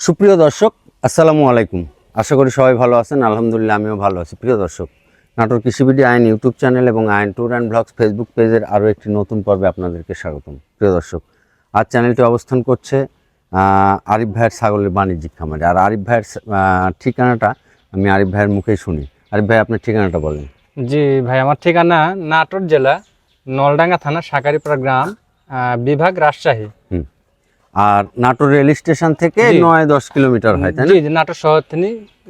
সুপ্রিয় দর্শক, আসসালামু আলাইকুম। আশা করি সবাই ভালো আছেন। আলহামদুলিল্লাহ আমিও ভালো আছি। প্রিয় দর্শক, নাটোর কৃষিবিডি আইন ইউটিউব চ্যানেল এবং আইন ট্যুর অ্যান্ড ব্লগস ফেসবুক পেজের আরও একটি নতুন পর্বে আপনাদেরকে স্বাগতম। প্রিয় দর্শক, আজ চ্যানেলটি অবস্থান করছে আরিফ ভাইয়ের ছাগলের বাণিজ্যিক খামারে। আর আরিফ ভাইয়ের ঠিকানাটা আমি আরিফ ভাইয়ের মুখেই শুনি। আরিফ ভাই, আপনার ঠিকানাটা বলেন। জি ভাই, আমার ঠিকানা নাটোর জেলা নলডাঙ্গা থানা শাকারিপাড়া গ্রাম, বিভাগ রাজশাহী। আর নাটোর রেল স্টেশন থেকে 9-10 কিলোমিটার হয়, তাই না? জি, নাটোর শহর থেকে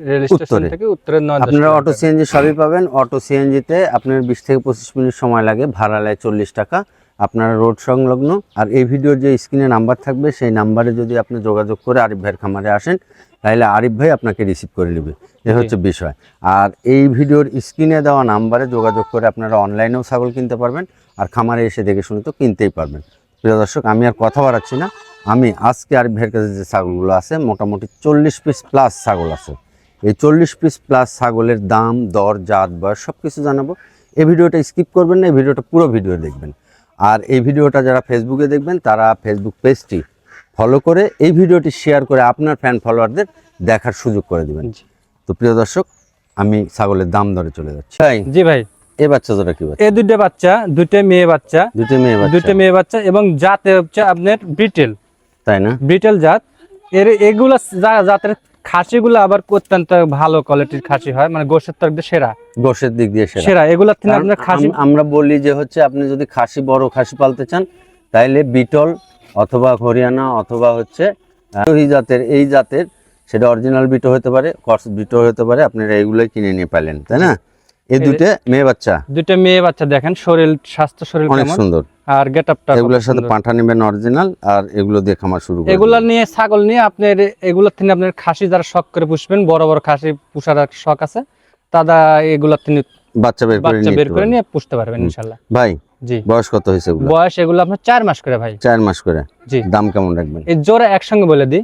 রেল স্টেশন থেকে উত্তরে 9-10 আপনারা অটো সিএনজি সবই পাবেন। অটো সিএনজিতে আপনার 20 থেকে 25 মিনিট সময় লাগে, ভাড়া লাগে 40 টাকা। আপনারা রোড সংলগ্ন। আর এই ভিডিওর যে স্ক্রিনে নাম্বার থাকবে সেই নাম্বারে যদি আপনি যোগাযোগ করে আরিফ ভাইয়ের খামারে আসেন, তাহলে আরিফ ভাই আপনাকে রিসিভ করে নেবে। এ হচ্ছে বিষয়। আর এই ভিডিওর স্ক্রিনে দেওয়া নাম্বারে যোগাযোগ করে আপনারা অনলাইনেও ছাগল কিনতে পারবেন, আর খামারে এসে দেখে শুনে তো কিনতেই পারবেন। প্রিয় দর্শক, আমি আর কথা বাড়াচ্ছি না। আমি আজকে আরিফ ভাইয়ের কাছে যে ছাগলগুলো আছে, মোটামুটি 40 পিস প্লাস ছাগল আছে। এই 40 পিস প্লাস ছাগলের দাম, দর, জাত, বয়স সব কিছু জানাবো। এই ভিডিওটা স্কিপ করবেন না, এই ভিডিওটা পুরো ভিডিও দেখবেন। আর এই ভিডিওটা যারা ফেসবুকে দেখবেন তারা ফেসবুক পেজটি ফলো করে এই ভিডিওটি শেয়ার করে আপনার ফ্যান ফলোয়ারদের দেখার সুযোগ করে দেবেন। তো প্রিয় দর্শক, আমি ছাগলের দাম দরে চলে যাচ্ছি। জি ভাই, এই বাচ্চা জোড়া কি বাচ্চা? এই দুটো বাচ্চা, দুটো মেয়ে বাচ্চা, দুটো মেয়ে বাচ্চা এবং জাত হচ্ছে আপনার ব্রিটেল, তাই না? ব্রিটেল জাত। এগুলা জাতের খাসিগুলো আবার অত্যন্ত ভালো কোয়ালিটির খাসি হয়, মানে গোশের তরফ দিয়ে সেরা, গোশের দিক দিয়ে সেরা। এগুলা থেকে আপনার খাসি আমরা বলি যে হচ্ছে আপনি যদি খাসি বড় খাসি পালতে চান, তাইলে বিটল অথবা হরিয়ানা অথবা হচ্ছে এই জাতের সেটা অরিজিনাল বিটো হতে পারে, ক্রস বিটো হতে পারে, আপনারা এইগুলোই কিনে নিয়ে পেলেন, তাই না? এই দুটো মেয়ে বাচ্চা, দেখেন শরীর স্বাস্থ্য শরীর অনেক সুন্দর। আর গেটআপটা এগুলোর সাথে পাঁঠা নেবেন অরিজিনাল, আর এগুলো দিয়ে খামার শুরু করবেন। এগুলা নিয়ে ছাগল নিয়ে আপনার এগুলোর থেকে আপনার খাসি যারা শখ করে পুষবেন, বড় বড় খাসি পুষার শখ আছে, তারা এগুলোর থেকে বাচ্চা বের করে নিয়ে পুষতে পারবেন ইনশাআল্লাহ। ভাই, জি, বয়স কত হয়েছে এগুলো? বয়স এগুলো আপনার 4 মাস করে ভাই। 4 মাস করে। জি। দাম কেমন রাখবেন? এই জোড়া একসঙ্গে বলে দিই,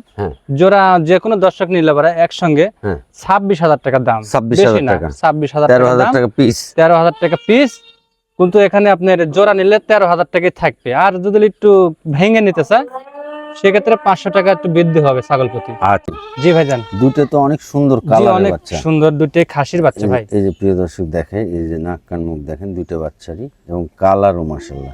জোড়া যে কোনো দর্শক নিলে পারে একসঙ্গে 26,000 টাকা দাম। 26,000 টাকা, 26,000 13,000 টাকা পিস, 13,000 টাকা পিস। কিন্তু এখানে আপনার জোড়া নিলে 13,000 টাকাই থাকবে। আর যদি একটু ভেঙে নিতে চায় সেক্ষেত্রে 500 টাকা একটু বৃদ্ধি হবে ছাগল প্রতি। আচ্ছা। জি ভাইজান, দুটো তো অনেক সুন্দর কালারের বাচ্চা, অনেক সুন্দর দুটো খাসির বাচ্চা ভাই। এই যে প্রিয় দর্শক দেখেন, এই যে নাক কান মুখ দেখেন দুটো বাচ্চারই, এবং কালারও মাশাআল্লাহ।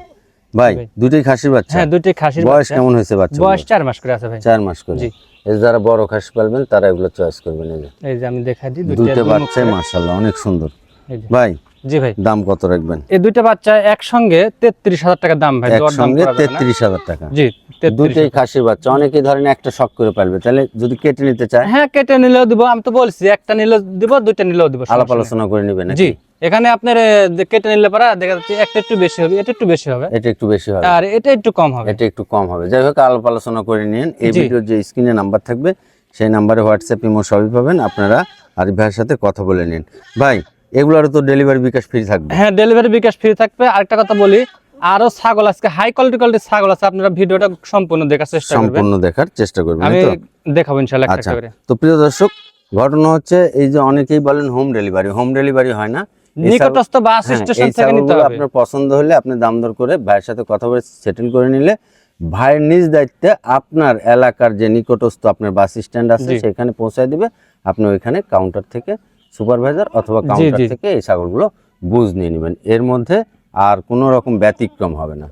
ভাই, দুটোই খাসির বাচ্চা? হ্যাঁ, দুটোই খাসির। বয়স কেমন হয়েছে বাচ্চা? বয়স 4 মাস করে আছে ভাই। 4 মাস করে। জি। এই যারা বড় খাসি পালবেন তারা এগুলো চয়েস করবেন। এই যে আমি দেখাই দিই, দুটো বাচ্চা মাশাআল্লাহ অনেক সুন্দর। ভাই, জি ভাই, দাম কত রাখবেন? এই দুটো বাচ্চা একসঙ্গে 33,000 টাকা দাম ভাই। একসঙ্গে 33,000 টাকা। জি, দুটোই খাসির বাচ্চা। অনেকেই ধরেন একটা শখ করে পালবে, তাহলে যদি কেটে নিতে চায়, হ্যাঁ কেটে নিলেও দিব। আমি তো বলছি একটা নিলেও দিব, দুইটা নিলেও দিব, আলাপ আলোচনা করে নেবেন। জি, এখানে আপনার কেটে নিলে পারা দেখা যাচ্ছে একটা একটু বেশি হবে, এটা একটু বেশি হবে, এটা একটু বেশি হবে, আর এটা একটু কম হবে, এটা একটু কম হবে। যাই হোক, আলাপ আলোচনা করে নিন। এই ভিডিওর যে স্ক্রিনে নাম্বার থাকবে সেই নাম্বারে হোয়াটসঅ্যাপ, ইমো সবই পাবেন। আপনারা আরিফ ভাইয়ের সাথে কথা বলে নিন। ভাই, এগুলোর তো ডেলিভারি বিকাশ ফ্রি থাকবে? হ্যাঁ, ডেলিভারি বিকাশ ফ্রি থাকবে। আরেকটা কথা বলি, আরো ছাগল আজকে হাই কোয়ালিটির ছাগল আছে, আপনারা ভিডিওটা সম্পূর্ণ দেখার চেষ্টা করবেন। আমি দেখাবো ইনশাআল্লাহ একটা করে। তো প্রিয় দর্শক, ঘটনা হচ্ছে এই যে অনেকেই বলেন হোম ডেলিভারি হয় না, নিকটস্থ বাস স্টেশন থেকে নিতে হবে। আপনার পছন্দ হলে আপনি দাম দর করে ভাইয়ের সাথে কথা বলে সেটেল করে নিলে, ভাইয়ের নিজ দায়িত্বে আপনার এলাকার যে নিকটস্থ আপনার বাস স্ট্যান্ড আছে সেখানে পৌঁছায় দিবে। আপনি ওইখানে কাউন্টার থেকে, সুপারভাইজার অথবা কাউন্টার থেকে এই ছাগলগুলো বুঝ নিয়ে নেবেন। এর মধ্যে আর কোনো রকম ব্যতিক্রম হবে না।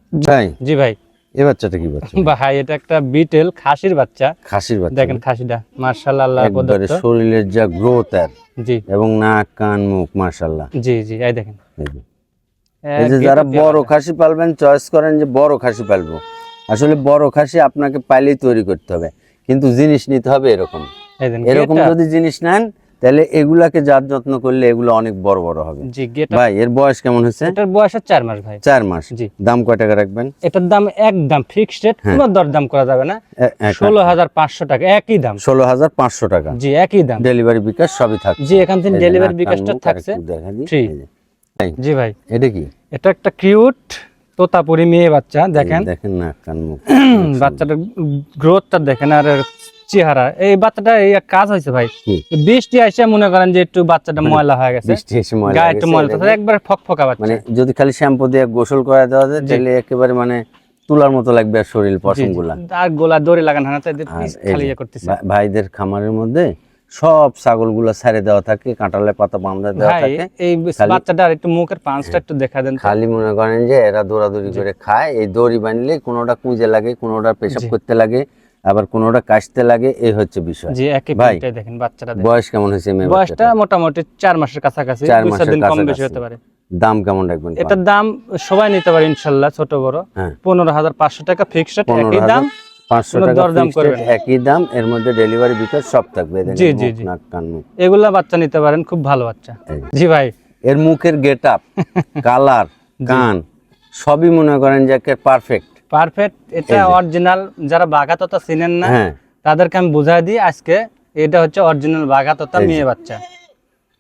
জি ভাই, এই বাচ্চাটা কি বাচ্চা? ভাই, এটা একটা বিটেল খাসির বাচ্চা। খাসির বাচ্চা, দেখেন খাসিটা মাশাআল্লাহ, আল্লাহর একবারে শরীরের যা গ্রোথ আর, জি, এবং নাক কান মুখ মাশাআল্লাহ। জি জি, এই দেখেন। এই যে যারা বড় খাসি পালবেন, চয়েস করেন যে বড় খাসি পালবো, আসলে বড় খাসি আপনাকে পাইলেই তৈরি করতে হবে, কিন্তু জিনিস নিতে হবে এরকম। যদি জিনিস নেন তাহলে এগুলাকে জাত যত্ন করলে এগুলো অনেক বড় বড় হবে। ভাই, এর বয়স কেমন হয়েছে? এটার বয়স 4 মাস ভাই। 4 মাস। জি। দাম কয় টাকা রাখবেন? এটার দাম একদম ফিক্সড রেট, কোনো দরদাম করা যাবে না। 16,500 টাকা, একই দাম। 16,500 টাকা। জি, একই দাম। ডেলিভারি বিকাশ সবই থাকছে। জি, এখান থেকে ডেলিভারি বিকাশটা থাকছে ফ্রি। জি ভাই, এটা কি? এটা একটা কিউট তোতাপুরি মেয়ে বাচ্চা। দেখেন নাক কান মুখ, বাচ্চাটার গ্রোথটা দেখেন, আর চেহারা। এই বাচ্চাটা এই কাজ হয়েছে ভাই, বৃষ্টি এসে মনে করেন যে একটু বাচ্চাটা ময়লা হয়ে গেছে, গায়ে একটু ময়লা, একবার ফকফকা বাচ্চা। মানে যদি খালি শ্যাম্পু দিয়ে গোসল করে দেওয়া যায় তাহলে একেবারে মানে তুলার মতো লাগবে আর শরীর পশমগুলা। আর গোলা দড়ি লাগানো হয় না, তাই খালি ইয়ে করতেছে। ভাইদের খামারের মধ্যে সব ছাগলগুলা ছেড়ে দেওয়া থাকে, কাঁঠালের পাতা বাঁধা দেওয়া থাকে। এই বাচ্চাটা একটু মুখের পাঁচটা একটু দেখা দেন। খালি মনে করেন যে এরা দৌড়াদৌড়ি করে খায়, এই দড়ি বাঁধলে কোনোটা কুঁজে লাগে, কোনোটা পেশাব করতে লাগে, আবার কোনোটা কাশতে লাগে, এই হচ্ছে বিষয়। জি, একই পিঠে দেখেন বাচ্চাটা। বয়স কেমন হয়েছে? বয়সটা মোটামুটি 4 মাসের কাছাকাছি, 2-4 দিন কম বেশি হতে পারে। দাম কেমন রাখবেন? এটার দাম সবাই নিতে পারে ইনশাআল্লাহ, ছোট বড়। 15,500 টাকা ফিক্সড, একই দাম। 500 টাকা দরদাম করবেন, একই দাম। এর মধ্যে ডেলিভারি বিকাশ সব থাকবে। জি জি জি, এগুলা বাচ্চা নিতে পারেন, খুব ভালো বাচ্চা। জি ভাই, এর মুখের গেটআপ, কালার, কান সবই মনে করেন যে পারফেক্ট। এটা অরিজিনাল। যারা বাঘাতোতা চিনেন না তাদেরকে আমি বুঝাই দিই আজকে, এটা হচ্ছে অরিজিনাল বাঘাতোতা মেয়ে বাচ্চা।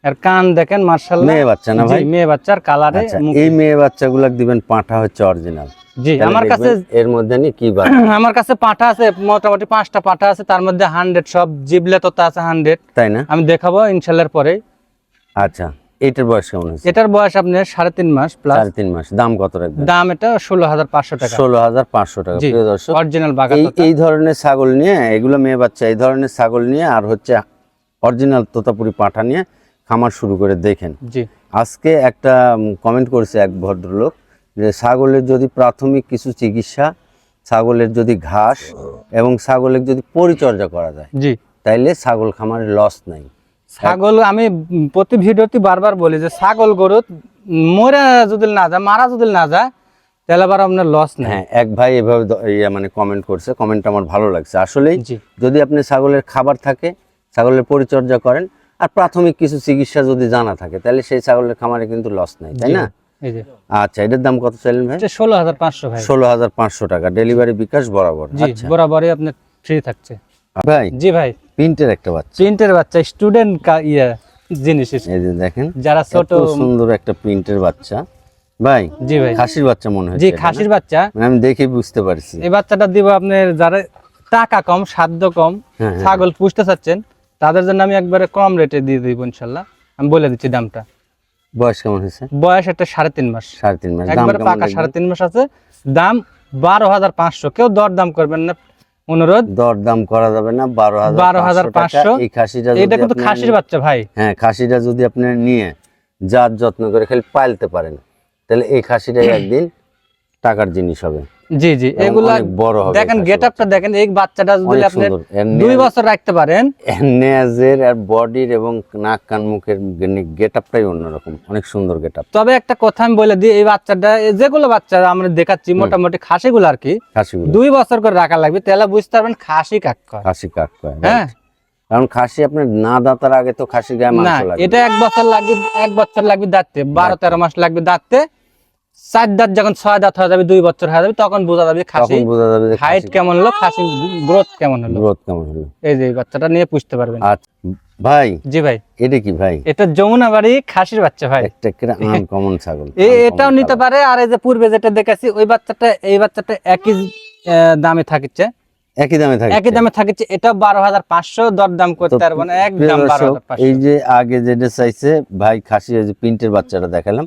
আর কান দেখেন মাশাআল্লাহ, মেয়ে বাচ্চা না ভাই? জি, মেয়ে বাচ্চার কালারে। এই মেয়ে বাচ্চাগুলো দিবেন, পাঁঠা হচ্ছে অরিজিনাল। জি, আমার কাছে এর মধ্যে নি কি বাচ্চা, আমার কাছে পাঁঠা আছে মোটামুটি 5টা পাঁঠা আছে, তার মধ্যে 100 সব জিবলে তোতা আছে 100, তাই না? আমি দেখাবো ইনশাআল্লাহর পরে। আচ্ছা, এটার বয়স কেমন হয়েছে? এটার বয়স আপনার 3.5 মাস প্লাস। 3.5 মাস। দাম কত রাখবেন? দাম এটা 16,500 টাকা। 16,500 টাকা। প্রিয় দর্শক, অরিজিনাল বাঘাতোতা। এই ধরনের ছাগল নিয়ে, এগুলো মেয়ে বাচ্চা, এই ধরনের ছাগল নিয়ে আর হচ্ছে অরিজিনাল তোতাপুরি পাঁঠা নিয়ে খামার শুরু করে দেখেন। জি, আজকে একটা কমেন্ট করেছে এক ভদ্রলোক যে ছাগলের যদি প্রাথমিক কিছু চিকিৎসা, ছাগলের যদি ঘাস এবং ছাগলের যদি পরিচর্যা করা যায়, জি, তাইলে ছাগল খামারে লস নাই। ছাগল আমি প্রতি ভিডিওতে বারবার বলি যে ছাগল গরু মরে যদি না যায়, মারা যদি না যায়, তাহলে আবার আপনার লস নেই। হ্যাঁ, এক ভাই এভাবে মানে কমেন্ট করছে, কমেন্টটা আমার ভালো লাগছে। আসলেই যদি আপনি ছাগলের খাবার থাকে, ছাগলের পরিচর্যা করেন আর প্রাথমিক কিছু চিকিৎসা যদি জানা থাকে, তাহলে সেই ছাগলের খামারে কিন্তু লস নাই, তাই না? আচ্ছা, এটার দাম কত চাইলেন ভাই? 16,500 ভাই। 16,500 টাকা। ডেলিভারি বিকাশ বরাবর? আচ্ছা, বরাবরই আপনার ফ্রি থাকছে ভাই। জি ভাই, প্রিন্টের একটা বাচ্চা, প্রিন্টের বাচ্চা স্টুডেন্ট জিনিস। এই যে দেখেন, যারা ছোট, সুন্দর একটা প্রিন্টের বাচ্চা ভাই। জি ভাই, খাসির বাচ্চা মনে হয়। জি, খাসির বাচ্চা, মানে আমি দেখে বুঝতে পারছি। এই বাচ্চাটা দিব আপনার যারা টাকা কম, সাধ্য কম, ছাগল পুষতে চাচ্ছেন, তাদের জন্য আমি একবারে কম রেটে দিয়ে দিব ইনশাআল্লাহ। আমি বলে দিচ্ছি দামটা। বয়স কেমন হয়েছে? বয়স একটা 3.5 মাস। 3.5 মাস, একবারে পাকা 3.5 মাস আছে। দাম 12,500। কেউ দরদাম করবেন না, অনুরোধ। দরদাম করা যাবে না। 12,500। এই খাসিটা, এটা কিন্তু খাসির বাচ্চা ভাই। হ্যাঁ, খাসিটা যদি আপনি নিয়ে জাত যত্ন করে খালি পালতে পারেন, তাহলে এই খাসিটাই একদিন টাকার জিনিস হবে। জি জি, এগুলা বড় হবে। দেখেন গেটআপটা দেখেন, এই বাচ্চাটা যদি আপনি 2 বছর রাখতে পারেন, নেজের আর বডির এবং নাক কান মুখের গেটআপটাই অন্যরকম, অনেক সুন্দর গেটআপ। তবে একটা কথা আমি বলে দিই, এই বাচ্চাটা, যেগুলো বাচ্চা আমরা দেখাচ্ছি মোটামুটি খাসিগুলো আর কি, খাসিগুলো 2 বছর করে রাখা লাগবে, তাহলে বুঝতে পারবেন খাসি কাক কয়। খাসি কাক কয়, হ্যাঁ। কারণ খাসি আপনার না দাঁতার আগে তো খাসি গায়ে মাংস লাগে। এটা 1 বছর লাগবে, 1 বছর লাগবে দাঁততে, 12-13 মাস লাগবে দাঁততে। 4 দাঁত যখন 6 দাঁত হয়ে যাবে, 2 বছর হয়ে যাবে, তখন বোঝা যাবে খাসি, বোঝা যাবে হাইট কেমন হলো, খাসি গ্রোথ কেমন হলো। এই যে বাচ্চাটা নিয়ে পুষতে পারবেন। আচ্ছা ভাই। জি ভাই, এটা কি ভাই? এটা যমুনাবাড়ি খাসির বাচ্চা ভাই, একটা আনকমন ছাগল। এটাও নিতে পারে। আর এই যে পূর্বে যেটা দেখাচ্ছি, ওই বাচ্চাটা এই বাচ্চাটা একই দামে থাকছে, একই দামে থাকছে। এটা 12,500। দরদাম করতে পারবো না, একদম 12,500। এই যে আগে যেটা চাইছে ভাই খাসি, এই যে প্রিন্টের বাচ্চাটা দেখালাম,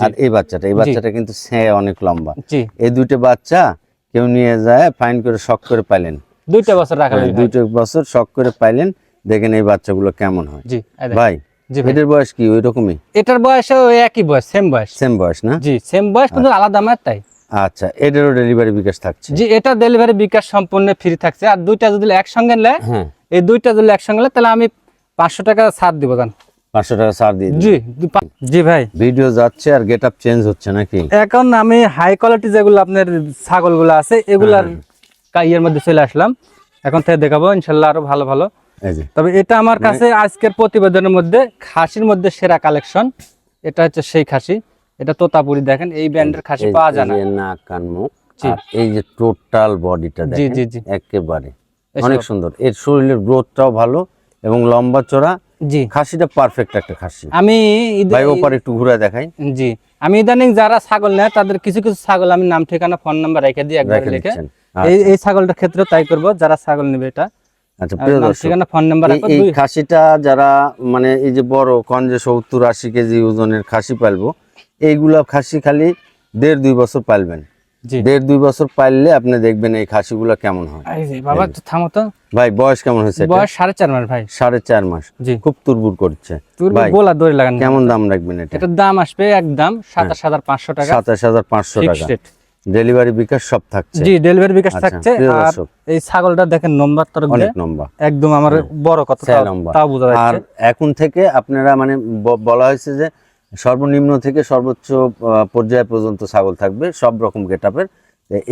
আর এই বাচ্চাটা কিন্তু অনেক লম্বা। এই দুটো বাচ্চা কেউ নিয়ে যায় ফাইন করে শখ করে পাইলেন, 2 বছর রাখা, 2 বছর শখ করে পাইলেন। দেখেন এই বাচ্চাগুলো কেমন হয় ভাই। এটার বয়স কি ওই রকমই? এটার বয়স একই বয়স, সেম বয়স না? জি, সেম বয়স, কিন্তু আলাদা মায়ের, তাই। আচ্ছা, এটারও ডেলিভারি বিকাশ থাকছে? জি, এটা ডেলিভারি বিকাশ সম্পূর্ণ ফ্রি থাকছে। আর 2টা যদি একসঙ্গে নেয়, এই 2টা যদি একসঙ্গে নেয়, তাহলে আমি 500 টাকা ছাড় দিব। জান, 500 টাকা ছাড় দিয়ে? জি জি ভাই। ভিডিও যাচ্ছে আর গেটআপ চেঞ্জ হচ্ছে নাকি? এখন আমি হাই কোয়ালিটি যেগুলো আপনার ছাগলগুলো আছে, এগুলার কাইয়ের মধ্যে চলে আসলাম। এখন থেকে দেখাবো ইনশাআল্লাহ আরো ভালো ভালো। তবে এটা আমার কাছে আজকের প্রতিবেদনের মধ্যে খাসির মধ্যে সেরা কালেকশন। এটা হচ্ছে সেই খাসি, এটা তোতাপুরি। দেখেন এই ব্র্যান্ডের খাসি পাওয়া যায় না। নাক কান মুখ, এই যে টোটাল বডিটা দেখেন, জি জি, একেবারে অনেক সুন্দর। এর শরীরের গ্রোথটাও ভালো এবং লম্বা চড়া। জি, খাসিটা পারফেক্ট একটা খাসি। আমি ভাই ওপারে একটু ঘুরে দেখাই। জি, আমি ইদানিং যারা ছাগল নেয় তাদের কিছু কিছু ছাগল আমি নাম ঠিকানা ফোন নাম্বার রেখে দিই, একবার লিখে। এই ছাগলটার ক্ষেত্রে তাই করব, যারা ছাগল নেবে এটা। আচ্ছা, প্রিয় দর্শক, ঠিকানা ফোন নাম্বার রাখো। এই খাসিটা যারা মানে এই যে বড় কনজে 70-80 কেজি ওজনের খাসি পালবো, এইগুলা খাসি খালি 1.5-2 বছর পালবেন, জি 1.5-2 বছর পাইলে আপনি দেখবেন এই খাসিগুলো কেমন হয়। এই যে বাবা একটু থামো তো। ভাই বয়স কেমন হয়েছে এটা? বয়স 4.5 মাস ভাই। 4.5 মাস। জি খুব তুরবুর করছে তুই ভাই। গোলা দড়ি লাগান। কেমন দাম রাখবেন এটা? এটার দাম আসবে একদম 27500 টাকা। 27500 টাকা। Fixed rate. ডেলিভারি বিকাশ সব থাকছে। জি ডেলিভারি বিকাশ আচ্ছা, থাকছে। প্রিয় আর দর্শক, এই ছাগলটা দেখেন নম্বর তরক অনেক লম্বা, একদম আমার বড় কথা সেই লম্বা। তাও বোঝা আর যাচ্ছে। এখন থেকে আপনারা মানে বলা হয়েছে যে সর্বনিম্ন থেকে সর্বোচ্চ পর্যায় পর্যন্ত ছাগল থাকবে সব রকম গেটআপের।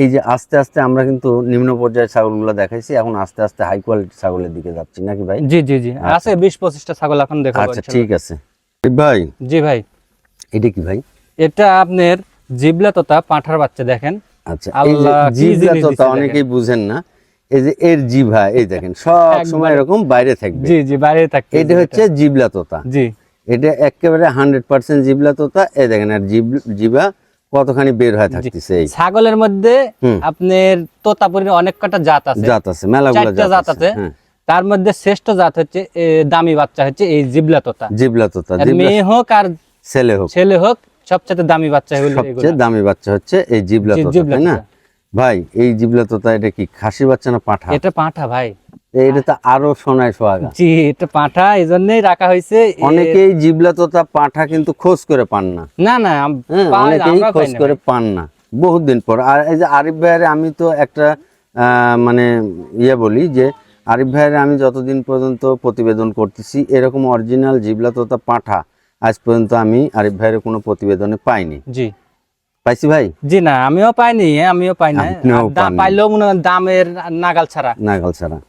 এই যে আস্তে আস্তে আমরা কিন্তু নিম্ন পর্যায়ের ছাগলগুলো দেখাইছি, এখন আস্তে আস্তে হাই কোয়ালিটি ছাগলের দিকে যাচ্ছি নাকি ভাই? জি জি জি আছে 20-25টা ছাগল এখন দেখাবো। আচ্ছা ঠিক আছে ভাই। জি ভাই এটা কি ভাই? এটা আপনার জিবলা তোতা পাঁঠার বাচ্চা দেখেন। আচ্ছা, এই যে আল্লাহ কি জিভটা জিনিস তো দিছে অনেকেই বুঝেন না, এই যে এর জিভা এই দেখেন সব সময় এরকম বাইরে থাকবে। জি জি বাইরে থাকে। এটা হচ্ছে জিবলা তোতা। জি এটা একেবারে 100% জিবলা তোতা। এই দেখেন আর জিভা কতখানি বের হয়ে থাকতেছে। এই ছাগলের মধ্যে আপনার তোতাপুরীর অনেক কটা জাত আছে, জাত আছে, মেলাগুলো 4টা জাত আছে। হ্যাঁ, তার মধ্যে শ্রেষ্ঠ জাত হচ্ছে দামি বাচ্চা হচ্ছে এই জিবলা তোতা। জিবলা তোতা, আর মেয়ে হোক আর ছেলে হোক সবচেয়ে দামি বাচ্চা হলো এগুলো। সবচেয়ে দামি বাচ্চা হচ্ছে এই জিবলা তোতা, তাই না ভাই? এই জিবলা তোতা এটা কি খাসি বাচ্চা না পাঠা? এটা পাঁঠা ভাই। এটা তো আরো সোনায় সোহাগা। জি এটা পাঁঠা, এইজন্যই রাখা হয়েছে। অনেকেই জিবলা তোতা পাঠা কিন্তু খোঁজ করে পান না। না না অনেকেই খোঁজ করে পান না বহুত দিন পর। আর এই যে আরিফ ভাইয়ের আমি তো একটা মানে বলি যে আরিফ ভাইয়ের আমি যতদিন পর্যন্ত প্রতিবেদন করতেছি এরকম অরিজিনাল জিবলা তোতা পাঠা আজ পর্যন্ত আমি আরিফ ভাইয়ের কোনো প্রতিবেদনে পাইনি। জি পাইছি ভাই? জি না আমিও পাইনি, আমিও পাই না। পাইলেও মনে হয় দামের নাগাল ছাড়া।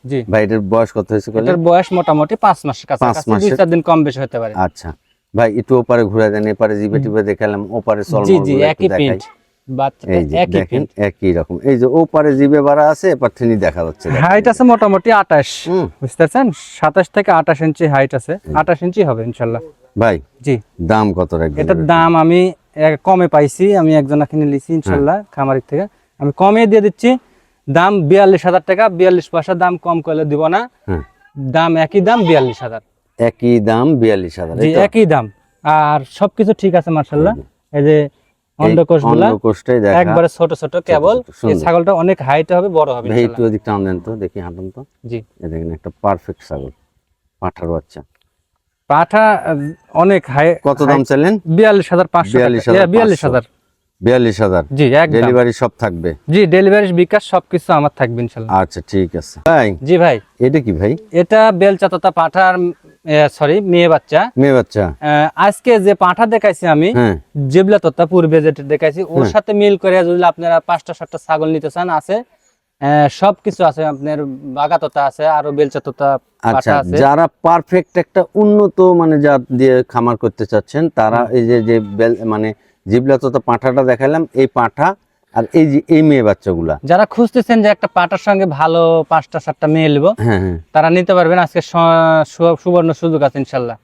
জি ভাই এটার বয়স কত হয়েছে? এটার বয়স মোটামুটি 5 মাসের কাছাকাছি, 2-4 দিন কম বেশি হতে পারে। আচ্ছা ভাই একটু ওপারে ঘুরে দেন, এপারে জিবে টিপে দেখালাম, ওপারে জি জি একই প্রিন্ট বাচ্চাটা একই প্রিন্ট একই রকম। এই যে ওপারে জিবে বাড়া আছে, এপার থেকে দেখা যাচ্ছে হাইট আছে মোটামুটি 28, বুঝতে পারছেন? 27 থেকে 28 ইঞ্চি হাইট আছে, 28 ইঞ্চি হবে ইনশাআল্লাহ ভাই। জি দাম কত রাখবেন? এটার দাম আমি কমে পাইছি, আমি একজনা কিনে লিছি ইনশাআল্লাহ খামারি থেকে, আমি কমে দিয়ে দিচ্ছি। দাম 42,000 টাকা, 42 পয়সা দাম কম করলে দিব না। দাম একই দাম 42,000। একই দাম 42,000? জি একই দাম। আর সবকিছু ঠিক আছে মাশাআল্লাহ। এই যে অন্ডকোষগুলা একবারে ছোট ছোট, কেবল এই ছাগলটা অনেক হাইট হবে, বড় হবে ইনশাআল্লাহ। একটু ওদিক টান দেন তো দেখি, হাঁটুন তো। জি এই দেখেন একটা পারফেক্ট ছাগল, পাঠার বাচ্চা। পাঠা অনেক হাই। কত দাম চাইলেন? 42,500। 42,000। 42,000? জি একদম। ডেলিভারি সব থাকবে? জি ডেলিভারি বিকাশ সবকিছু আমার থাকবে ইনশাআল্লাহ। আচ্ছা ঠিক আছে ভাই। জি ভাই। এটা কি ভাই? এটা বেলচা তোতা পাঠার সরি মেয়ে বাচ্চা। মেয়ে বাচ্চা। আজকে যে পাঠা দেখাইছি আমি, জিবলা তোতা পূর্বে যেটা দেখাইছি ওর সাথে মিল করে যদি আপনারা 5টা-7টা ছাগল নিতে চান আছে, সবকিছু আছে। আপনার বাগা তোতা আছে, আরো বেলচা তোতা আচ্ছা, পাঠা আছে। যারা পারফেক্ট একটা উন্নত মানে জাত দিয়ে খামার করতে চাচ্ছেন তারা এই যে মানে জিবলা তোতা পাঠাটা দেখালাম, এই পাঠা আর এই যে এই মেয়ে বাচ্চাগুলা যারা খুঁজতেছেন যে একটা পাটার সঙ্গে ভালো 5টা-7টা মেয়ে নেব, তারা নিতে পারবেন। আজকে সুবর্ণ সুযোগ আছে ইনশাআল্লাহ।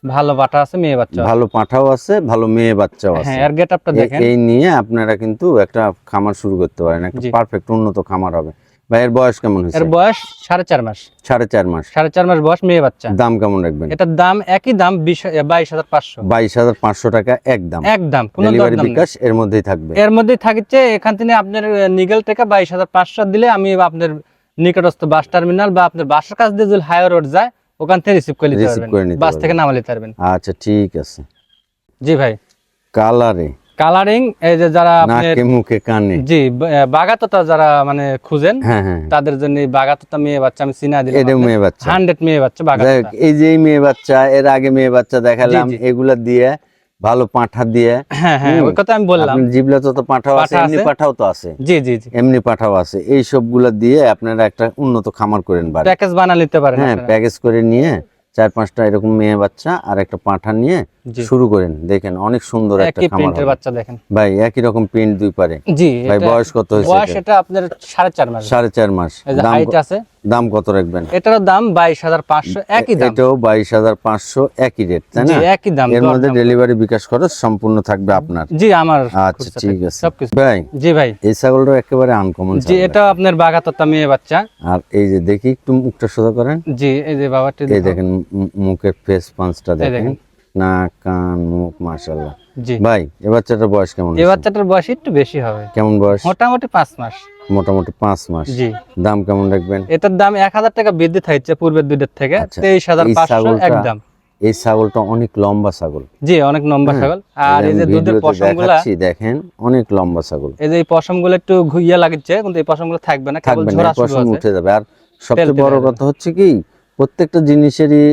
ভালো পাঠা আছে, মেয়ে বাচ্চা, ভালো পাঠাও আছে, ভালো মেয়ে বাচ্চাও আছে। হ্যাঁ, আর গেটআপটা দেখেন। এই নিয়ে আপনারা কিন্তু একটা খামার শুরু করতে পারেন, একটা পারফেক্ট উন্নত খামার হবে। ভাই এর বয়স কেমন হয়েছে? এর বয়স 4.5 মাস। 4.5 মাস? 4.5 মাস বয়স, মেয়ে বাচ্চা। দাম কেমন রাখবেন? এটার দাম একই দাম 22,500। 22,500 টাকা একদম। একদম কোনো ডেলিভারি বিকাশ এর মধ্যেই থাকবে? এর মধ্যেই থাকছে। এখান থেকে আপনার নিগেল টাকা 22,500 দিলে আমি আপনার নিকটস্থ বাস টার্মিনাল বা আপনার বাসার কাছ দিয়ে যদি হাই রোড যায় ওখান থেকে রিসিভ করে নিতে পারবেন, বাস থেকে নামা নিতে পারবেন। আচ্ছা ঠিক আছে। জি ভাই। কালারিং এই যে যারা নাকে মুখে কানে, জি বাগাতোতা যারা মানে খুঁজেন তাদের জন্য বাগাতোতা মেয়ে বাচ্চা আমি চিনা দিলাম। এটা মেয়ে বাচ্চা, 100 মেয়ে বাচ্চা বাগাতোতা। এই যে মেয়ে বাচ্চা, এর আগে মেয়ে বাচ্চা দেখালাম, এগুলা দিয়ে ভালো পাঁঠা দিয়ে। হ্যাঁ হ্যাঁ ওই কথা আমি বললাম। জিবলা তো পাঁঠাও আছে, এমনি পাঁঠাও তো আছে। জি জি জি এমনি পাঁঠাও আছে। এই সবগুলা দিয়ে আপনারা একটা উন্নত খামার করেন, প্যাকেজ বানা নিতে পারেন। হ্যাঁ প্যাকেজ করে নিয়ে 4-5টা এরকম মেয়ে বাচ্চা আর একটা পাঁঠা নিয়ে শুরু করেন, দেখেন অনেক সুন্দর একটা খামার হবে। বাচ্চা দেখেন ভাই, একই রকম প্রিন্ট দুই পারে। জি ভাই বয়স কত হয়েছে? বয়স এটা আপনার 4.5 মাস। 4.5 মাস। হাইট আছে। দাম কত রাখবেন? এটার দাম 22,500 একই দাম। এটাও 22,500 একই রেট, তাই না? জি একই দাম। এর মধ্যে ডেলিভারি বিকাশ খরচ সম্পূর্ণ থাকবে আপনার? জি আমার। আচ্ছা ঠিক আছে সবকিছু। ভাই। জি ভাই। এই ছাগলটা একেবারে আনকমন। জি এটা আপনার বাগাতোতা মেয়ে বাচ্চা। আর এই যে দেখি একটু মুখটা সোজা করেন। জি এই যে বাবাটি এই দেখেন মুখের ফেস পাঁচটা দেখেন, নাক কান মুখ মাশাআল্লাহ। জি ভাই এই বাচ্চাটার বয়স কেমন? এই বাচ্চাটার বয়স একটু বেশি হবে, কেমন বয়স? মোটামুটি 5 মাস। মোটামুটি 5 মাস। জি দাম কেমন রাখবেন? এটার দাম 1000 টাকা বৃদ্ধি থাকছে পূর্বের দুইটার থেকে। আচ্ছা, 23500 একদম। এই ছাগলটা অনেক লম্বা ছাগল। জি অনেক লম্বা ছাগল। আর এই যে দুধের পশমগুলা দেখেন অনেক লম্বা ছাগল। এই যে এই পশমগুলো একটু ঘুইয়া লাগছে, কিন্তু এই পশমগুলো থাকবে না, কেবল ঝরা শুরু পশম হবে, উঠে যাবে। আর সবচেয়ে তেল বড় তেলে কথা হচ্ছে কি, প্রত্যেকটা জিনিসেরই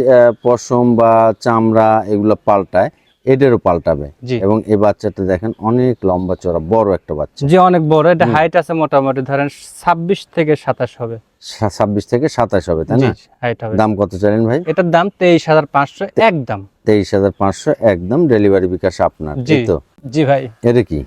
পশম বা চামড়া এগুলো পাল্টায়, এদেরও পাল্টাবে। জি এবং এই বাচ্চাটা দেখেন অনেক লম্বা চড়া বড় একটা বাচ্চা। জি অনেক বড়। এটা হাইট আছে মোটামুটি ধরেন 26 থেকে 27 হবে। 26 থেকে 27 হবে, তাই জি না? হাইট হবে। দাম কত চাইলেন ভাই? এটার দাম 23500 একদম। 23500 একদম, ডেলিভারি বিকাশ আপনার, জি এই তো? জি ভাই। এটা কি?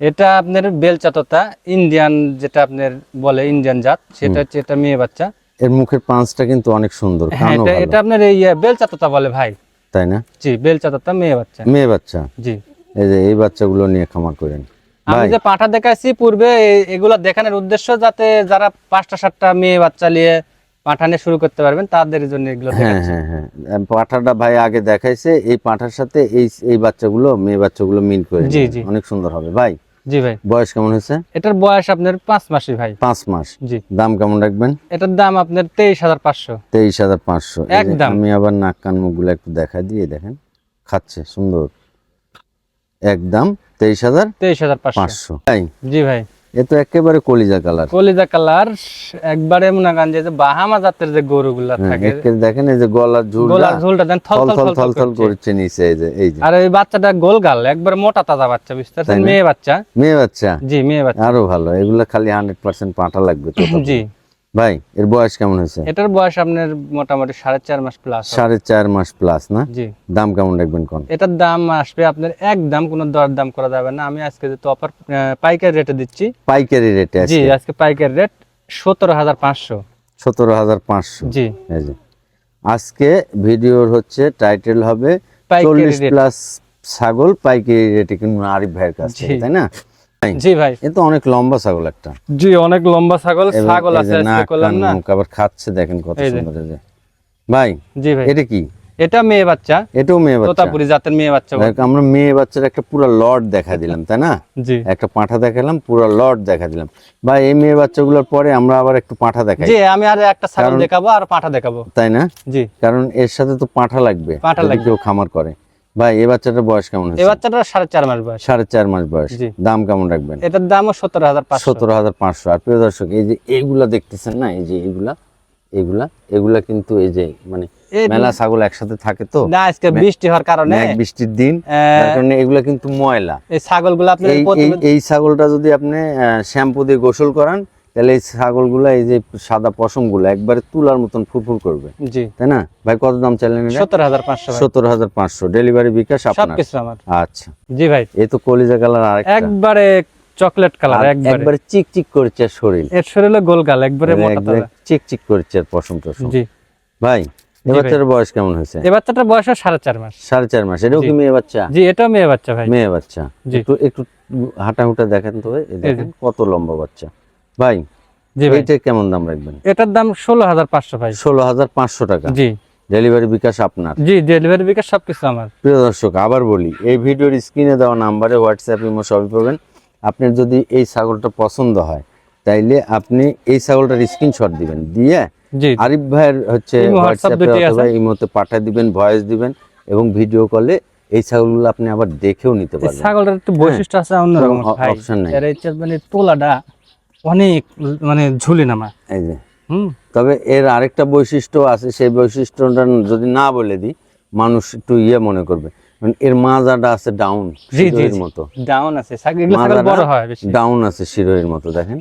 এটা আপনার বেলচা তোতা ইন্ডিয়ান, যেটা আপনার বলে ইন্ডিয়ান জাত, সেটা হচ্ছে এটা মেয়ে বাচ্চা। এর মুখের পাঁচটা কিন্তু অনেক সুন্দর, হ্যাঁ কানও ভালো, এটা আপনার এই বেলচা তোতা বলে ভাই, তাই না? জি বেলচা তোতা মেয়ে বাচ্চা। মেয়ে বাচ্চা। জি এই যে এই বাচ্চাগুলো নিয়ে খামার করেন আমি ভাই। যে পাঁঠা দেখাইছি পূর্বে, এগুলা দেখানোর উদ্দেশ্য যাতে যারা 5টা 7টা মেয়ে বাচ্চা নিয়ে পাঁঠা নিয়ে শুরু করতে পারবেন তাদের জন্য এগুলো হ্যাঁ দেখাচ্ছি। হ্যাঁ হ্যাঁ, পাঁঠাটা ভাই আগে দেখাইছে, এই পাঁঠার সাথে এই বাচ্চাগুলো, মেয়ে বাচ্চাগুলো মিল করে জি, নেবেন, জি। অনেক সুন্দর হবে ভাই। জি ভাই। বয়স কেমন হয়েছে? এটার বয়স আপনার 5 মাসই ভাই। 5 মাস। জি দাম কেমন রাখবেন? এটার দাম আপনার 23500 23500 একদম। আমি আবার নাক কান মুখগুলো একটু দেখা দিয়ে দেখেন, খাচ্ছে সুন্দর, একদম 23500 ভাই। জি ভাই। এ তো একেবারে কলিজা কালার, কলিজা কালার, একবারে মনে করেন যে বাহামা জাতের যে গরুগুলা থাকে, দেখেন এই যে গলার গোলার ঝোলটা দেন থল থল থল থল করছে। করছে নিচে, এই যে আর এই বাচ্চাটা গোল গাল, একবার মোটা তাজা বাচ্চা, বুঝতে পারছেন? তাই না? মেয়ে বাচ্চা। মেয়ে বাচ্চা। জি মেয়ে বাচ্চা। আরো ভালো, এগুলো খালি 100% পাঁঠা লাগবে তো। জি ভাই এর বয়স কেমন হয়েছে? এটার বয়স আপনার মোটামুটি 4.5 মাস প্লাস। 4.5 মাস প্লাস না? জি দাম কেমন রাখবেন কোন? এটার দাম আসবে আপনার একদম, কোনো দর দাম করা যাবে না। আমি আজকে যেহেতু অফার পাইকারি রেটে দিচ্ছি। পাইকারি রেটে? জি আজকে পাইকারি রেট 17500। 17500। জি এই যে আজকে ভিডিওর হচ্ছে টাইটেল হবে পাইকারি 40 রেট। প্লাস ছাগল পাইকারি রেটে কিনুন আরিফ ভাইয়ের কাছ থেকে, জি। তাই না? জি ভাই। এ তো অনেক লম্বা ছাগল একটা। জি অনেক লম্বা ছাগল। এবং ছাগল এই আছে যে আজকে নাক করলাম কান না। মুখ আবার খাচ্ছে, দেখেন কত এই যে। সুন্দর। এই যে ভাই জি ভাই। এটা কি? এটা মেয়ে বাচ্চা, এটাও মেয়ে বাচ্চা? তোতাপুরি জাতের মেয়ে বাচ্চা। দেখ, আমরা মেয়ে বাচ্চার একটা পুরো লট দেখা দিলাম, তাই না? জি একটা পাঁঠা দেখালাম, পুরো লট দেখা দিলাম। ভাই এই মেয়ে বাচ্চাগুলোর পরে আমরা আবার একটু পাঁঠা দেখাই, জি আমি আর একটা ছাগল দেখাবো আর পাঁঠা দেখাবো। তাই না? জি কারণ এর সাথে তো পাঁঠা লাগবে, পাঁঠা যদি লাগবে। কেউ খামার করে। ভাই এই বাচ্চাটার বয়স কেমন এই হয়েছে? বাচ্চাটা 4.5 মাস বয়স। 4.5 মাস বয়স। জি। দাম কেমন রাখবেন? এটার দামও 17500। 17500। আর প্রিয় দর্শক, এই যে এইগুলা দেখতেছেন না, এই যে এগুলা কিন্তু এই যে মানে মেলা ছাগল একসাথে থাকে তো, না আজকে বৃষ্টি হওয়ার কারণে, মেঘ বৃষ্টির দিন, যার কারণে এগুলা কিন্তু ময়লা। এই ছাগলগুলো আপনি এই ছাগলটা যদি আপনি শ্যাম্পু দিয়ে গোসল করান, তাহলে এই ছাগলগুলা, এই যে সাদা পশমগুলো একবারে তুলার মতন ফুরফুর করবে, জি তাই না? ভাই কত দাম চাইলেন? 17500 ভাই। 17500, ডেলিভারি বিকাশ আপনার? সবকিছু আমার। আচ্ছা। জি ভাই। এই তো কলিজা কালার আরেকটা, একবারে চকলেট কালার, একবারে চিকচিক করছে শরীর, এর শরীরে গোল গাল, একবারে মোটা তাজা, চিকচিক করছে পশম টশম। জি ভাই এই ভাই। বাচ্চাটার বয়স কেমন হয়েছে? এই বাচ্চাটার বয়স 4.5 মাস। 4.5 মাস। এটাও জি। কি মেয়ে বাচ্চা? জি এটাও মেয়ে বাচ্চা ভাই। মেয়ে বাচ্চা। জি। একটু একটু হাঁটা দেখেন তো, এই দেখেন কত লম্বা বাচ্চা। ভাই জি ভাই। এইটা কেমন দাম রাখবেন? এটার দাম 16500 ভাই। 16500 টাকা। জি ডেলিভারি বিকাশ আপনার? জি ডেলিভারি বিকাশ সবকিছু আমার। প্রিয় দর্শক আবার বলি, এই ভিডিওর স্ক্রিনে দেওয়া নাম্বারে হোয়াটসঅ্যাপ ইমো সবই পাবেন। আপনার যদি এই ছাগলটা পছন্দ হয়, তাইলে আপনি এই ছাগলটার স্ক্রিনশট দিবেন, দিয়ে জি আরিফ ভাইয়ের হচ্ছে ইমো, হোয়াটসঅ্যাপ হোয়াটসঅ্যাপে দুটোই অথবা আছে। ইমোতে পাঠিয়ে দিবেন, ভয়েস দিবেন, এবং ভিডিও কলে এই ছাগলগুলো আপনি আবার দেখেও নিতে এই পারবেন। ছাগলটার একটু বৈশিষ্ট্য আছে অন্যরকম কোনো ভাই। option নাই। এর হচ্ছে মানে তোলাটা অনেক মানে ঝুলি নামা। এই যে, হুম তবে এর আরেকটা বৈশিষ্ট্য আছে, সেই বৈশিষ্ট্যটা যদি না বলে দিই মানুষ একটু মনে করবে। মানে এর মাজাটা আছে ডাউন, জি জি শিরোহির মতো ডাউন আছে, এগুলো ছাগল বড় হয় বেশি। ডাউন আছে শিরোহির মতো, দেখেন।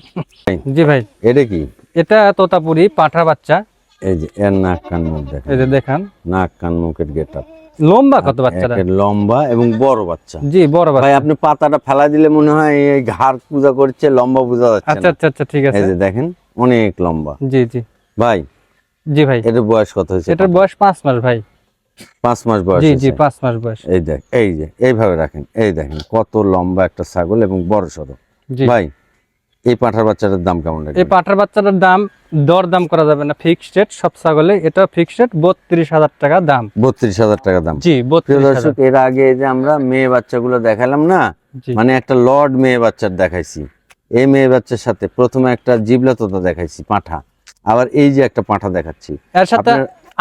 জি ভাই। এটা কি? এটা তোতাপুরি পাঠা বাচ্চা। এই যে এর নাক কান মুখ দেখেন, এই যে দেখান নাক কান মুখের গেটআপ, লম্বা কত বাচ্চাটা। লম্বা এবং বড় বাচ্চা। জি বড় বাচ্চা। ভাই আপনি পাতাটা ফেলা দিলে মনে হয় এই ঘাড় পূজা করছে, লম্বা পূজা যাচ্ছে আচ্ছা না। আচ্ছা আচ্ছা ঠিক আছে। এই যে দেখেন অনেক লম্বা। জি জি ভাই জি ভাই। এটার বয়স কত হয়েছে? এটার বয়স 5 মাস ভাই। 5 মাস বয়স জি জি হয়েছে। 5 মাস বয়স। এই দেখ, এই যে এইভাবে রাখেন, এই দেখেন কত লম্বা একটা ছাগল এবং বড় সড়ো। জি ভাই এই পাঠার বাচ্চাটার দাম কেমন এই রাখবেন? পাঠার বাচ্চাটার দাম দর দাম করা যাবে না, ফিক্সড রেট সব ছাগলে। এটা ফিক্সড রেট 32,000 টাকা দাম। 32,000 টাকা দাম। জি প্রিয় 32,000। দর্শক, এর আগে যে আমরা মেয়ে বাচ্চাগুলো দেখালাম না, জি মানে একটা লর্ড মেয়ে বাচ্চার দেখাইছি, এই মেয়ে বাচ্চার সাথে প্রথমে একটা জিবলা তোতা দেখাইছি পাঠা, আবার এই যে একটা পাঠা দেখাচ্ছি, এর সাথে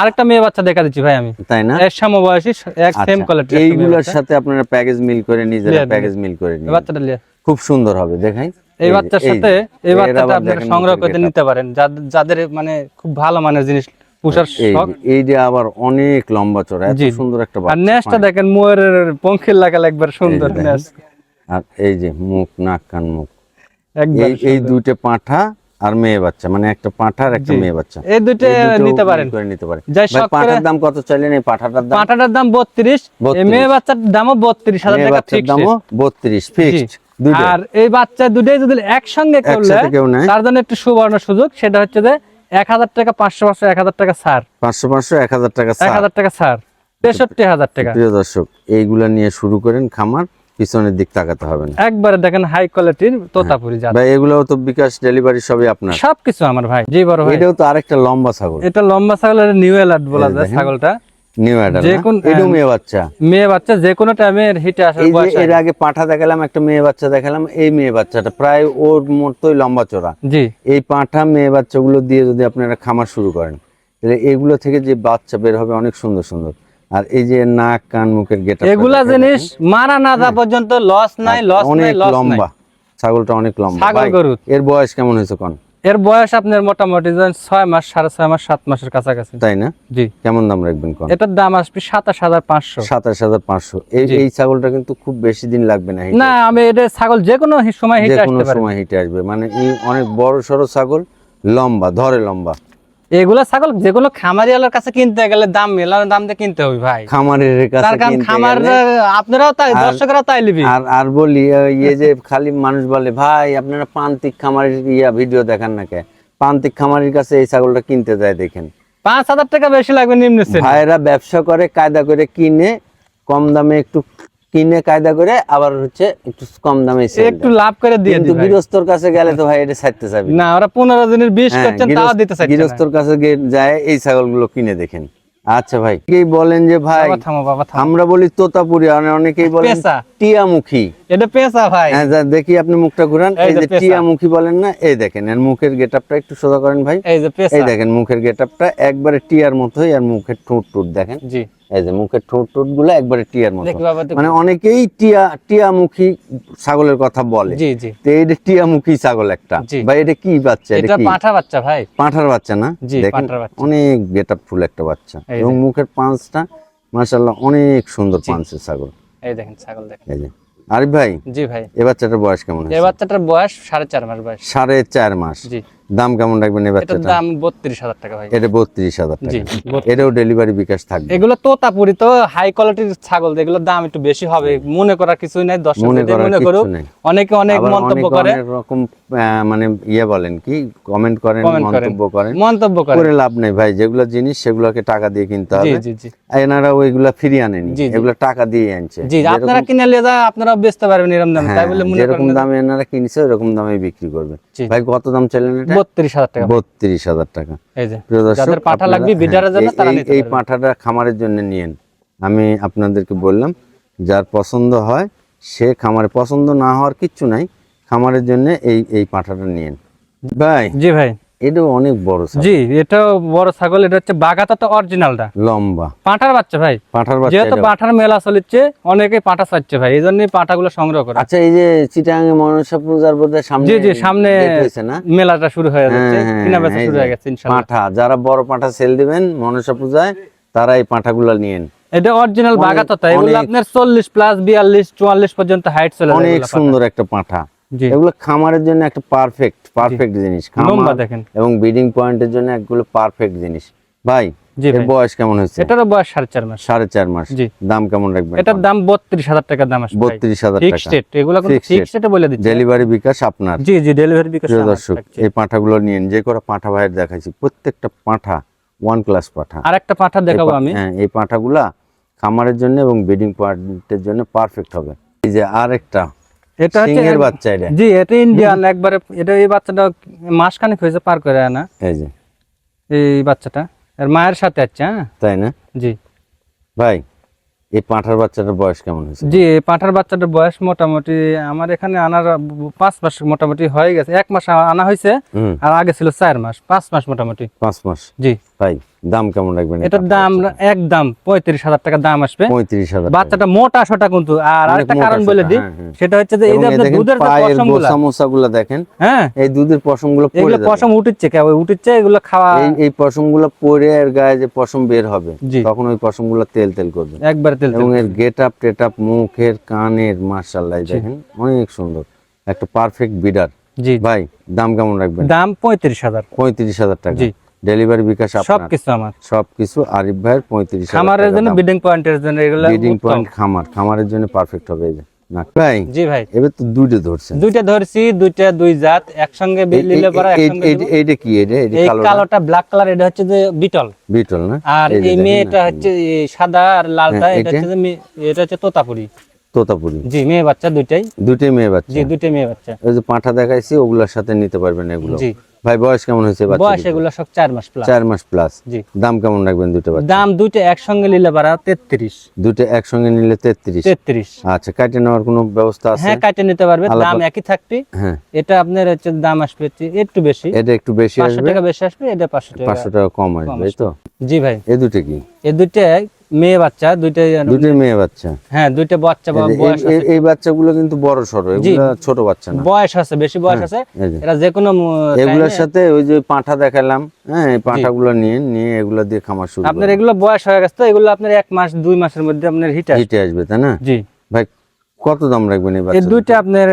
আরেকটা মেয়ে বাচ্চা দেখা দিচ্ছি ভাই আমি, তাই না? এর সমবয়সী এক সেম আচ্ছা, কোয়ালিটি। এইগুলোর সাথে আপনারা প্যাকেজ মিল করে নিজেরা লিয়া, প্যাকেজ মিল করে নিন, বাচ্চাটা লিয়া। খুব সুন্দর হবে। দেখাই এই বাচ্চার সাথে এই বাচ্চাটা আপনারা সংগ্রহ করতে নিতে পারেন, যাদের মানে খুব ভালো মানের জিনিস পুষার শখ। এই যে আবার অনেক লম্বা চড়া, এত সুন্দর একটা আর বাচ্চা। নেসটা দেখেন ময়ূরের পঙ্খের লাগাল একবার সুন্দর এই যে নেস, আর এই যে মুখ, নাক, কান, মুখ, একবার এই দুইটা পাঁঠা আর মেয়ে বাচ্চা, মানে একটা পাঁঠা আর একটা জি। মেয়ে বাচ্চা, এই দুটো নিতে পারেন, করে নিতে পারেন। যাই ভাই শখ করে। পাঁঠার দাম কত চাইলেন? এই পাঁঠাটার দাম, পাটাটার দাম 32, এই মেয়ে বাচ্চার দামও 32,000 মেয়ে টাকা বাচ্চার ফিক্সড। দামও 32 ফিক্সড দুইটা। আর এই বাচ্চা দুটোই যদি একসঙ্গে করলে একসাথে কেউ নেয়, তার জন্য একটু সুবর্ণ সুযোগ, সেটা হচ্ছে যে 1,000 টাকা 500 1,000 টাকা ছাড়, 500 1,000 টাকা ছাড়। 1,000 টাকা ছাড়, 63,000 টাকা। প্রিয় দর্শক, এইগুলা নিয়ে শুরু করেন খামার, পিছনের দিক তাকাতে হবে না। একবারে দেখেন হাই কোয়ালিটির তোতাপুরি জাত, ভাই এগুলোও তো বিকাশ ডেলিভারি সবই আপনার? সবকিছু আমার ভাই। জি বড় ভাই, এটাও তো আরেকটা লম্বা ছাগল, এটা লম্বা ছাগলের নিউ এলার্ট বলা যায় দেখেন। ছাগলটা। নিউ অ্যাডাল, যে কোন এটাও মেয়ে বাচ্চা। মেয়ে বাচ্চা যে কোনো টাইমে হিটে আসার এই যে বয়স। এর আগে পাঁঠা দেখালাম, একটা মেয়ে বাচ্চা দেখালাম, এই মেয়ে বাচ্চাটা প্রায় ওর মতোই লম্বা চড়া। জি এই পাঁঠা মেয়ে বাচ্চাগুলো দিয়ে যদি আপনারা খামার শুরু করেন, তাহলে এগুলো থেকে যে বাচ্চা বের হবে অনেক সুন্দর সুন্দর। আর এই যে নাক, কান, মুখের গেটা, এগুলা জিনিস মারা না যা পর্যন্ত লস নাই, লস নাই, অনেক লস নাই। লম্বা ছাগলটা, অনেক লম্বা। ছাগল ভাই, গরু এর বয়স কেমন হয়েছে কোন? এর বয়স আপনার মোটামুটি 6 মাস, 6.5 মাস, 7 মাসের কাছাকাছি। তাই না? জি কেমন দাম রাখবেন কোন? এটার দাম আসবে 27,500। 27,500। এই ছাগলটা কিন্তু খুব বেশি দিন লাগবে না হিটে। না, আমি এটা ছাগল যে কোনো সময় যে হিটে কোনো আসতে পারে। সময় হিটে আসবে, মানে এই অনেক বড় সড়ো ছাগল, লম্বা, ধরে লম্বা। এগুলা ছাগল যে কোনো খামারিওয়ালার কাছে কিনতে গেলে দাম মেলানোর দাম দিয়ে কিনতে হবে ভাই, খামারের কাছে তার কারণ কিনতে খামার গেলে। আপনারাও তাই, দর্শকরাও তাই লিবি। আর বলি, ইয়ে যে খালি মানুষ বলে ভাই আপনারা প্রান্তিক খামারের ভিডিও দেখান না কে? প্রান্তিক খামারের কাছে এই ছাগলটা কিনতে যায়, দেখেন 5,000 টাকা বেশি লাগবে নিম্ন শ্রেণী। ভাইরা ব্যবসা করে কায়দা করে, কিনে কম দামে একটু কিনে কায়দা করে, আবার হচ্ছে একটু কম দামে sell একটু দেয়। লাভ করে দিয়ে কিন্তু দিই ভাই। গৃহস্থর কাছে গেলে তো ভাই এটা ছাড়তে চাবি না। না, ওরা 15 দিনের 20 হ্যাঁ, করছেন তাও দিতে চাইছে না। গৃহস্থর কাছে যায় এই ছাগলগুলো কিনে দেখেন। আচ্ছা ভাই, কেই বলেন যে ভাই বাবা থামো, বাবা থামো। আমরা বলি তোতাপুরি, আর অনেকেই বলেন পেঁচা। টিয়ামুখী। এটা পেঁচা ভাই। হ্যাঁ, দেখি আপনি মুখটা ঘুরান। এই এই যে যে পেঁচা। টিয়ামুখী বলেন না, এই দেখেন এর মুখের গেটআপটা একটু সোজা করেন ভাই। এই যে পেঁচা। এই দেখেন মুখের গেটআপটা একবারে টিয়ার মতোই, আর মুখের ঠোঁট টুট দেখেন। জি এই যে মুখের ঠোঁট টুট গুলো একবারে টিয়ার মতো। দেখি বাবা দেখি। মানে অনেকেই টিয়ামুখী ছাগলের কথা বলে। জি জি তো এটা টিয়ামুখী ছাগল একটা। জি। ভাই এটা কি বাচ্চা? এটা কি পাঠা বাচ্চা ভাই। পাঁঠার বাচ্চা না? জি, দেখেন পাঁঠার বাচ্চা। অনেক গেটআপ ফুল একটা বাচ্চা, এই এবং যে। মুখের পাঁচটা মাশাআল্লাহ অনেক সুন্দর পাঁচের ছাগল। এই দেখেন ছাগল দেখেন। এই যে আরিফ ভাই, জি ভাই, এ বাচ্চাটার বয়স কেমন এই হয়েছে? বাচ্চাটার বয়স 4.5 মাস বয়স। 4.5 মাস। জি দাম কেমন রাখবেন এই এটার বাচ্চাটা? দাম 32,000 টাকা ভাই। এটা 32,000 জি টাকা। এটাও ডেলিভারি বিকাশ থাকবে। এগুলো তোতাপুরি তো হাই কোয়ালিটির ছাগল, এগুলোর দাম একটু বেশি হবে, মনে করার কিছুই নাই। দর্শক মনে যদি করার মনে করুক, কিচ্ছু নেই। অনেকে অনেক আবার মন্তব্য অনেকে করে, অনেক রকম মানে ইয়ে বলেন কি, কমেন্ট করেন, মন্তব্য করেন। মন্তব্য করে। করে লাভ নেই ভাই, যেগুলো জিনিস সেগুলোকে টাকা দিয়ে কিনতে জি হবে। জি জি এনারা ওইগুলা ফিরিয়ে আনেনি, জি, জি। এগুলো টাকা দিয়ে আনছে। জি আপনারা কিনে নিয়ে যা, আপনারা বেচতে পারবেন এরকম দামে, তাই বলে মনে যেরকম করেন না। দামে এনারা কিনছে ওরকম দামে বিক্রি করবে। জি। ভাই কত দাম চাইলেন এটা? 32,000 টাকা। 32,000 টাকা। এই যে প্রিয় দর্শক, যাদের পাঠা আপনারা- লাগবে বিডারের জন্য হ্যাঁ, তারা এই- নিতে এই পারবে। পাঠাটা খামারের জন্য নিয়েন। আমি আপনাদেরকে বললাম, যার পছন্দ হয় সে খামারে, পছন্দ না হওয়ার কিচ্ছু নাই, খামারের জন্য এই পাঠাটা নিয়েন। ভাই জি ভাই, এটাও অনেক বড় ছাগল, জি এটাও বড় ছাগল। এটা হচ্ছে বাগাতা তো অরিজিনালটা, লম্বা পাঁঠার বাচ্চা ভাই। পাঠার বাচ্চা যেহেতু এটাও। পাঁঠার মেলা চলছে, অনেকে পাঁঠা চাচ্ছে ভাই, এই জন্যই পাঁঠাগুলো সংগ্রহ করা। আচ্ছা, এই যে চিটাগাঙ্গে মনসা পূজার বোধহয় সামনে জি জি সামনে date হয়েছে না? মেলাটা শুরু হয়ে যাচ্ছে, হ্যাঁ, হ্যাঁ, কিনা বেচা এই শুরু যে হয়ে গেছে ইনশাআল্লাহ। পাঁঠা, যারা বড় পাঁঠা সেল দিবেন মনসা পূজায়, তারা এই পাঁঠাগুলো নিয়েন। এটা অরিজিনাল অনেক- বাগাতা, এগুলো অনেক- আপনার 40 প্লাস 42 44 পর্যন্ত হাইট চলে যায় অনেক এগুলো পাঠা। সুন্দর একটা পাঁঠা। জি এগুলো খামারের জন্য একটা পারফেক্ট জিনিস। লম্বা খামার দেখেন। এবং ব্রিডিং পয়েন্টের জন্য একগুলো পারফেক্ট জিনিস। ভাই জি এর ভাই। বয়স কেমন হয়েছে? এটারও বয়স 4.5 মাস। 4.5 মাস। জি। দাম কেমন রাখবেন? এটার দাম 32,000 টাকা দাম আসবে। 32,000 ফিক্সড টাকা। রেট, এগুলো কিন্তু Fixed ফিক্সড রেটে বলে দিচ্ছি। ডেলিভারি বিকাশ আপনার। জি জি ডেলিভারি বিকাশ প্রিয় আমার দর্শক, থাকছে। এই পাঁঠাগুলো নিয়েন। যে কটা পাঁঠা ভাইয়ের দেখাইছি, প্রত্যেকটা পাঁঠা ওয়ান ক্লাস পাঁঠা। আর একটা পাঁঠা দেখাবো আমি। হ্যাঁ, এই পাঁঠাগুলা খামারের জন্য এবং ব্রিডিং পয়েন্টের জন্য পারফেক্ট হবে। এই যে আরেকটা এটা হচ্ছে সিংহের বাচ্চা এটা। জি, এটা ইন্ডিয়ান একবারে। এটা এই বাচ্চাটা মাসখানেক হয়েছে পার করে আনা, এই যে এই বাচ্চাটা আর মায়ের সাথে আছে। হ্যাঁ তাই না জি ভাই? এই পাঁঠার বাচ্চাটার বয়স কেমন হয়েছে? জি, এই পাঁঠার বাচ্চাটার বয়স মোটামুটি আমার এখানে আনার 5 মাস মোটামুটি হয়ে গেছে। 1 মাস আনা হয়েছে, হুম, আর আগে ছিল 4 মাস, 5 মাস মোটামুটি। 5 মাস। জি, ভাই দাম কেমন রাখবেন? এটার দাম একদম 35,000 টাকা দাম আসবে। 35,000। বাচ্চাটা মোটা সোটা কিন্তু। আর অনেক আরেকটা মোটা কারণ বলে সোটা, দিই, হ্যাঁ, হ্যাঁ। সেটা হচ্ছে যে এই যে আপনার দুধের যে পায়ের পশমগুলা, গোসামোসাগুলো দেখেন, হ্যাঁ এই দুধের পশমগুলো পড়ে এগুলো যাবে। পশম উঠছে, উঠছে এগুলো খাওয়া এই পশমগুলো পরে এর গায়ে যে পশম বের হবে, জি। তখন ওই পশমগুলো তেল তেল করবে। একবার তেল এবং এর গেট আপ টেট আপ, মুখের কানের, মাশাআল্লাহ দেখেন অনেক সুন্দর, একটা পারফেক্ট বিডার। জি। ভাই দাম কেমন রাখবেন? দাম 35,000। 35,000 টাকা। জি। ডেলিভারি বিকাশ আপনার? সবকিছু আমার। সবকিছু আরিফ ভাইয়ের 35,000 খামারের টাকা জন্য, দাম। ব্রিডিং পয়েন্টের জন্য এগুলো ব্রিডিং উত্তম। পয়েন্ট, খামারের জন্য পারফেক্ট হবে। এই যে না ভাই, জি ভাই, এবার তো দুইটা ধরছেন। দুইটা ধরছি, দুইটা দুই জাত একসঙ্গে নিলে পরে একসঙ্গে দিব। এইটা কি? এটা এই কালো কালোটা ব্ল্যাক কালার, এটা হচ্ছে যে বিটল। বিটল না? আর এই যে এই দেখেন মেয়েটা না, হচ্ছে এই সাদা আর লালটা, হ্যাঁ, এটা এটা? হচ্ছে যে এটা হচ্ছে তোতাপুরি। তোতাপুরি। জি, মেয়ে বাচ্চা দুইটাই। দুইটাই মেয়ে বাচ্চা। জি, দুইটাই মেয়ে বাচ্চা। ওই যে পাঁঠা দেখাইছি, ওগুলোর সাথে নিতে পারবেন এগুলো। জি। ভাই বয়স কেমন হয়েছে বাচ্চা? বয়স এগুলো সব 4 মাস প্লাস। 4 মাস প্লাস। জি। দাম কেমন রাখবেন দুটো বাচ্চা? দাম দুইটা একসঙ্গে নিলে পারা 33। দুটো একসঙ্গে নিলে 33। 33। আচ্ছা, কাটে নেওয়ার কোনো ব্যবস্থা আছে? হ্যাঁ, কাটে নিতে পারবে, আলাদা- দাম একই থাকবে। হ্যাঁ, এটা আপনার হচ্ছে দাম আসবে একটু বেশি, এটা একটু বেশি 500 আসবে, টাকা বেশি আসবে, এটা 500 টাকা। 500 টাকা কম আসবে, এই তো? জি ভাই, এই দুটো কি? এই দুইটা মেয়ে বাচ্চা, দুইটাই। দুটোই মেয়ে বাচ্চা। হ্যাঁ, দুইটা বাচ্চা বয়স আছে। এই বাচ্চাগুলো কিন্তু বড় সরো, এগুলো ছোট বাচ্চা না। বয়স আছে, বেশি বয়স আছে। এই যে। এরা যে কোনো এগুলোর সাথে ওই যে পাঁঠা দেখালাম, হ্যাঁ, এই পাঁঠাগুলো নিয়ে এগুলো দিয়ে খামার শুরু আপনার এগুলো বয়স হয়ে গেছে তো, এগুলো আপনার 1 মাস 2 মাসের মধ্যে আপনার হিটে হিটে আসবে, তাই না? জি। ভাই কত দাম রাখবেন এই এই বাচ্চা? দুইটা আপনার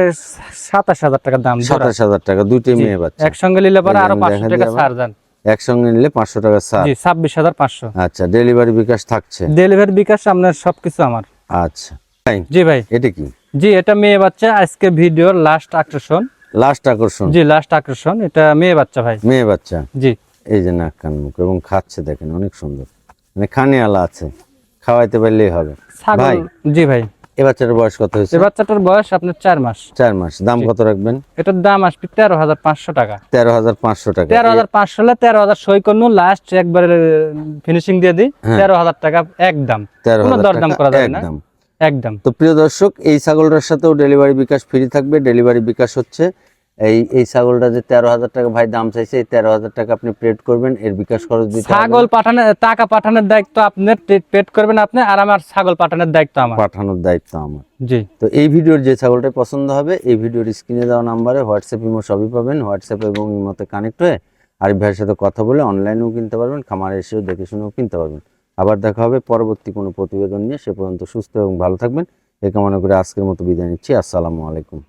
27,000 টাকা দাম। 27,000 টাকা, দুইটাই মেয়ে বাচ্চা। একসঙ্গে নিলে পরে এই যে আরো আমি 500 দেখা টাকা দিই ছাড় দেন। একসঙ্গে নিলে 500 টাকা ছাড়। জি, 26,500। আচ্ছা, ডেলিভারি বিকাশ থাকছে? ডেলিভারি বিকাশ আপনার সবকিছু আমার। আচ্ছা ভাই, জি ভাই। এটা কি? জি, এটা মেয়ে বাচ্চা, আজকে ভিডিওর লাস্ট আকর্ষণ। লাস্ট আকর্ষণ? জি, লাস্ট আকর্ষণ, এটা মেয়ে বাচ্চা ভাই। মেয়ে বাচ্চা। জি। এই যে নাক কান মুখ এবং খাচ্ছে দেখেন, অনেক সুন্দর, মানে খানে আলা আছে, খাওয়াইতে পারলেই হবে। ছাগল। ভাই জি ভাই, এ বাচ্চাটার বয়স কত হয়েছে? এই বাচ্চাটার বয়স আপনার 4 মাস। 4 মাস। দাম কত রাখবেন? এটার দাম আসবে 13,500 টাকা। 13,500 টাকা। 13,500 হলে 13,000 সই করুন, লাস্ট একবারে ফিনিশিং দিয়ে দিই। হ্যাঁ। 13,000 টাকা একদম, কোনো 13,000 দরদাম টাকা করা যাবে না, একদম। একদম। তো প্রিয় দর্শক, এই ছাগলটার সাথেও ডেলিভারি বিকাশ ফ্রি থাকবে। ডেলিভারি বিকাশ হচ্ছে এই ছাগলটা যে 13,000 টাকা ভাই দাম চাইছে, এই 13,000 টাকা আপনি পেড করবেন, এর বিকাশ খরচ দিতে হবে ছাগল না। পাঠানোর টাকা পাঠানোর দায়িত্ব আপনার, পেড করবেন আপনি, আর আমার ছাগল পাঠানোর দায়িত্ব আমার। পাঠানোর দায়িত্ব আমার। জি। তো এই ভিডিওর যে ছাগলটা পছন্দ হবে, এই ভিডিওর স্ক্রিনে দেওয়া নাম্বারে হোয়াটসঅ্যাপ, ইমো সবই পাবেন। হোয়াটসঅ্যাপ এবং ইমোতে কানেক্ট হয়ে আরিফ ভাইয়ের সাথে কথা বলে অনলাইনেও কিনতে পারবেন, খামারে এসেও দেখে শুনেও কিনতে পারবেন। আবার দেখা হবে পরবর্তী কোনো প্রতিবেদন নিয়ে। সে পর্যন্ত সুস্থ এবং ভালো থাকবেন এই কামনা করে আজকের মতো বিদায় নিচ্ছি। আসসালামু আলাইকুম।